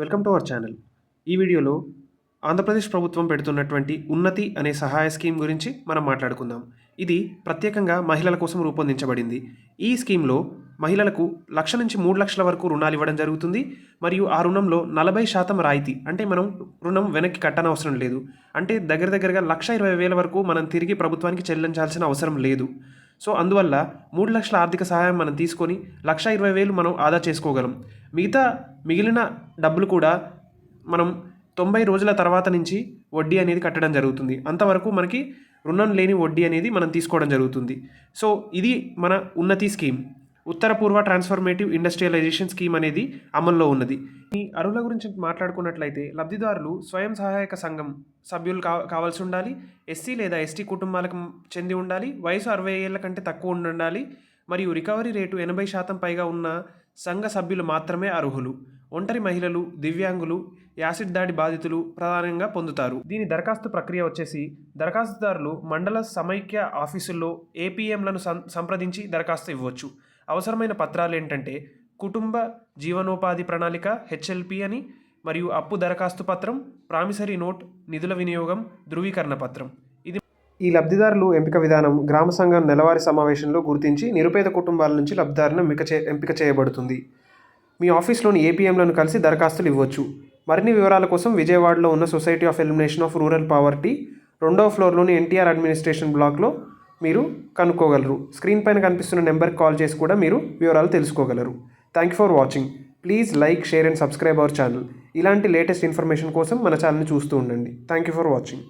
Welcome to our channel. ఈ వీడియోలో ఆంధ్రప్రదేశ్ ప్రభుత్వం పెడుతున్నటువంటి ఉన్నతి అనే సహాయ స్కీమ్ గురించి మనం మాట్లాడుకుందాం. ఇది ప్రత్యేకంగా మహిళల కోసం రూపొందించబడింది. ఈ స్కీమ్‌లో మహిళలకు 1,00,000 నుంచి 3,00,000 వరకు రుణాలు ఇవ్వడం జరుగుతుంది. మరియు ఆ రుణంలో 40% రాయితీ. అంటే మనం రుణం వెనక్కి కట్టనవసరం లేదు. అంటే దగ్గరగా 1,20,000 వరకు మనం తిరిగి ప్రభుత్వానికి చెల్లించాల్సిన అవసరం లేదు. సో అందువల్ల 3,00,000 ఆర్థిక సహాయం మనం తీసుకొని 1,20,000 మనం ఆదా చేసుకోగలం. మిగిలిన డబ్బులు కూడా మనం 90 రోజుల తర్వాత నుంచి వడ్డీ అనేది కట్టడం జరుగుతుంది. అంతవరకు మనకి రుణం లేని వడ్డీ అనేది మనం తీసుకోవడం జరుగుతుంది. సో ఇది మన ఉన్నతి స్కీమ్. ఉత్తర పూర్వ ట్రాన్స్ఫర్మేటివ్ ఇండస్ట్రియలైజేషన్ స్కీమ్ అనేది అమల్లో ఉన్నది. ఈ అర్హుల గురించి మాట్లాడుకున్నట్లయితే లబ్ధిదారులు స్వయం సహాయక సంఘం సభ్యులు కావాల్సి ఉండాలి. ఎస్సీ లేదా ఎస్టీ కుటుంబాలకు చెంది ఉండాలి. వయసు 60 ఏళ్ల కంటే తక్కువ ఉండాలి. మరియు రికవరీ రేటు 80% పైగా ఉన్న సంఘ సభ్యులు మాత్రమే అర్హులు. ఒంటరి మహిళలు, దివ్యాంగులు, యాసిడ్ దాడి బాధితులు ప్రధానంగా పొందుతారు. దీని దరఖాస్తు ప్రక్రియ వచ్చేసి దరఖాస్తుదారులు మండల సమైక్య ఆఫీసుల్లో ఏపీఎంలను సంప్రదించి దరఖాస్తు ఇవ్వచ్చు. అవసరమైన పత్రాలు ఏంటంటే కుటుంబ జీవనోపాధి ప్రణాళిక హెచ్ఎల్పి అని, మరియు అప్పు దరఖాస్తు పత్రం, ప్రామిసరీ నోట్, నిధుల వినియోగం ధృవీకరణ పత్రం. ఈ లబ్ధిదారులు ఎంపిక విధానం గ్రామ సంఘం నెలవారీ సమావేశంలో గుర్తించి నిరుపేద కుటుంబాల నుంచి లబ్ధిదారులను ఎంపిక చేయబడుతుంది. మీ ఆఫీస్లోని ఏపీఎంలను కలిసి దరఖాస్తులు ఇవ్వచ్చు. మరిన్ని వివరాల కోసం విజయవాడలో ఉన్న society of elimination of rural poverty 2వ ఫ్లోర్లోని ఎన్టీఆర్ అడ్మినిస్ట్రేషన్ బ్లాక్లో మీరు కనుక్కోగలరు. స్క్రీన్ పైన కనిపిస్తున్న నెంబర్కి కాల్ చేసి కూడా మీరు వివరాలు తెలుసుకోగలరు. Thank you for watching. Please like, share and subscribe our channel. ఇలాంటి లేటెస్ట్ ఇన్ఫర్మేషన్ కోసం మన ఛానల్ని చూస్తూ ఉండండి. Thank you for watching.